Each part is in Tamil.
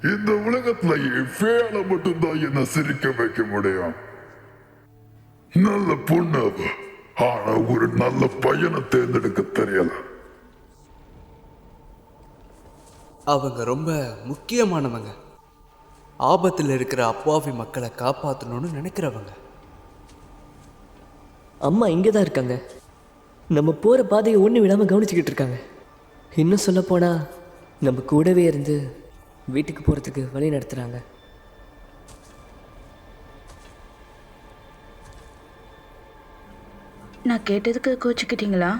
இந்த உலகத்திலேயே ஃபேல மட்டும்தான் என்ன சிரிக்க வைக்க முடியும். நல்ல பொண்ணு அவ, ஆனா ஒரு நல்ல பையனை தேர்ந்தெடுக்க தெரியல. அவங்க ரொம்ப முக்கியமானவங்க. ஆபத்தில் இருக்கிற அப்பாவி மக்களை காப்பாற்றணும்னு நினைக்கிறவங்க. அம்மா இங்கே தான் இருக்காங்க. நம்ம போகிற பாதையை ஒன்று விடாமல் கவனிச்சுக்கிட்டு இருக்காங்க. இன்னும் சொல்லப்போனால் நம்ம கூடவே இருந்து வீட்டுக்கு போகிறதுக்கு வழி நடத்துகிறாங்க. நான் கேட்டதுக்கு கோச்சிக்கிட்டீங்களா?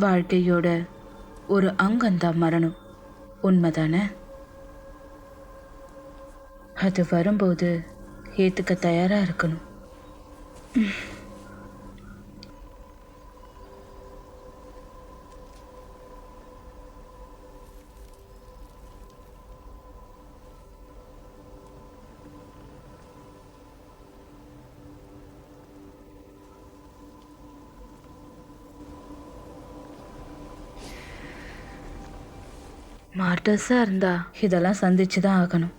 வாழ்க்கையோட ஒரு அங்கம்தான் மரணம், உண்மைதானே? அது வரும்போது ஏற்றுக்க தயாராக இருக்கணும். மார்டர்ஸாக இருந்தா இதெல்லாம் சந்திச்சு தான் ஆகணும்.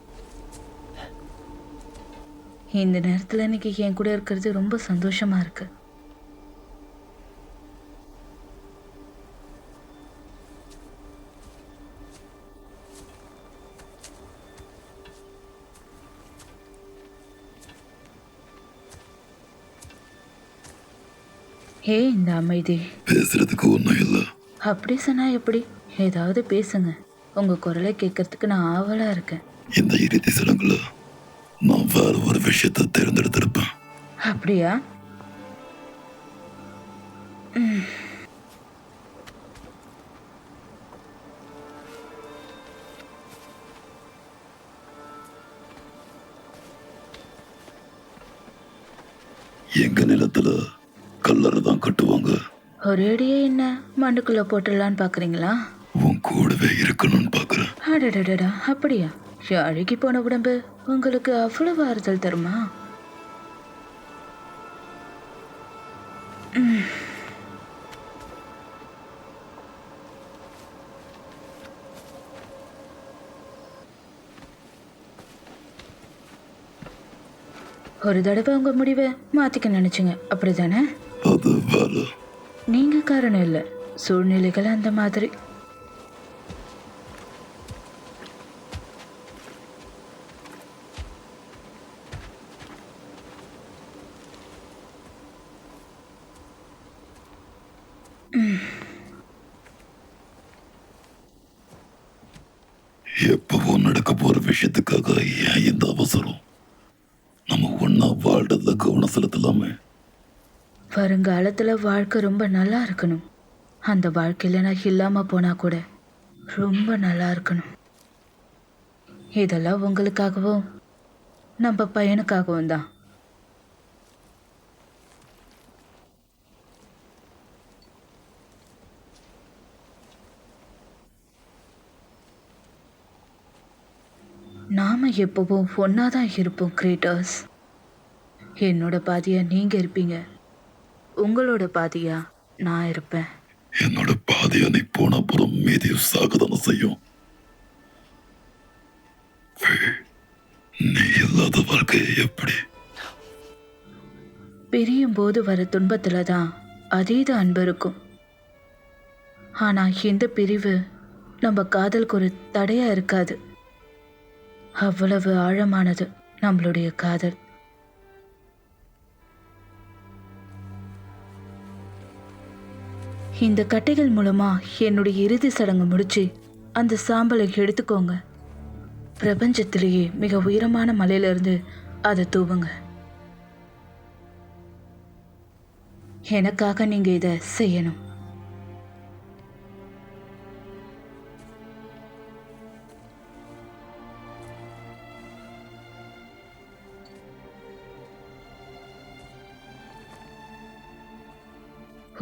இந்த நேரத்தில் இன்னைக்கு என் கூட இருக்கிறது ரொம்ப சந்தோஷமா இருக்கு. இந்த அமைதி பேசுறதுக்கு ஒன்றும் இல்லை. அப்படி சொன்னா எப்படி? ஏதாவது பேசுங்க. உங்க குரலை கேட்கறதுக்கு நான் ஆவலா இருக்கேன். இந்த இறுதி சடங்குல நான் வேற ஒரு விஷயத்தை தேர்ந்தெடுத்திருப்பேன். அப்படியா? எங்க நிலத்துல கல்லறை தான் கட்டுவாங்க. ஒரேடியே என்ன மண்ணுக்குள்ள போட்டுடலான்னு பாக்குறீங்களா? உன் கூடவே இருக்கணும்னு பாக்குறேன். அடடடடா, அப்படியா? அழுகி போன உடம்பு உங்களுக்கு அவ்வளவு ஆறுதல் தருமா? ஒரு தடவை உங்க முடிவை மாத்திக்க நினைச்சீங்க, அப்படிதானே? அது வேற. நீங்க காரணம் இல்லை, சூழ்நிலைகள் அந்த மாதிரி. எப்பவோ நடக்க போற விஷயத்துக்காக ஏன் இந்த அவசரம்? நம்ம ஒன்னா வாழ்றதுல கவனம் செலுத்தலாமே. வருங்காலத்துல வாழ்க்கை ரொம்ப நல்லா இருக்கணும். அந்த வாழ்க்கையில நான் இல்லாம போனா கூட ரொம்ப நல்லா இருக்கணும். இதெல்லாம் உங்களுக்காகவும் நம்ம பையனுக்காகவும் தான். நாம எப்பவும் ஒன்னாதான் இருப்போம் கிரேட்டர்ஸ். என்னோட பாதியா நீங்க இருப்பீங்க, உங்களோட பாதியா நான் இருப்பேன். என்னோட பாதியா நீ போன அப்புறம் மீதியும் சாகதான செய்யும். நீ இல்லாத வாழ்க்கை எப்படி? பிரியும் போது வர துன்பத்துல தான் அதீத அன்பு இருக்கும். ஆனா இந்த பிரிவு நம்ம காதலுக்கு ஒரு தடையா இருக்காது. அவ்வளவு ஆழமானது நம்மளுடைய காதல். இந்த கட்டைகள் மூலமா என்னுடைய இறுதி சடங்கு முடிச்சு அந்த சாம்பலை எடுத்துக்கோங்க. பிரபஞ்சத்திலேயே மிக உயரமான மலையிலிருந்து அதை தூவுங்க. எனக்காக நீங்க இதை செய்யணும்.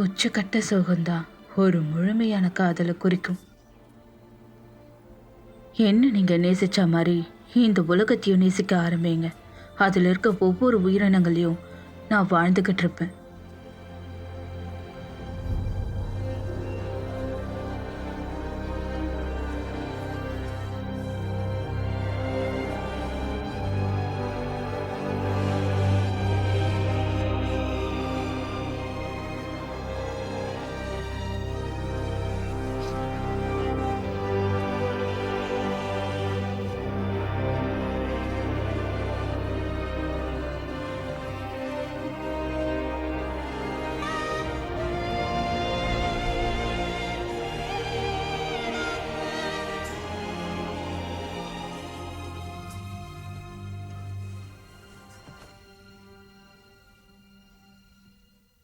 உச்சக்கட்ட சோகம்தான் ஒரு முழுமையான காதலை குறிக்கும். என்ன நீங்க நேசிச்ச மாதிரி இந்த உலகத்தையும் நேசிக்க ஆரம்பிங்க. அதில் இருக்க ஒவ்வொரு உயிரினங்களையும் நான் வாழ்ந்துக்கிட்டு இருப்பேன்.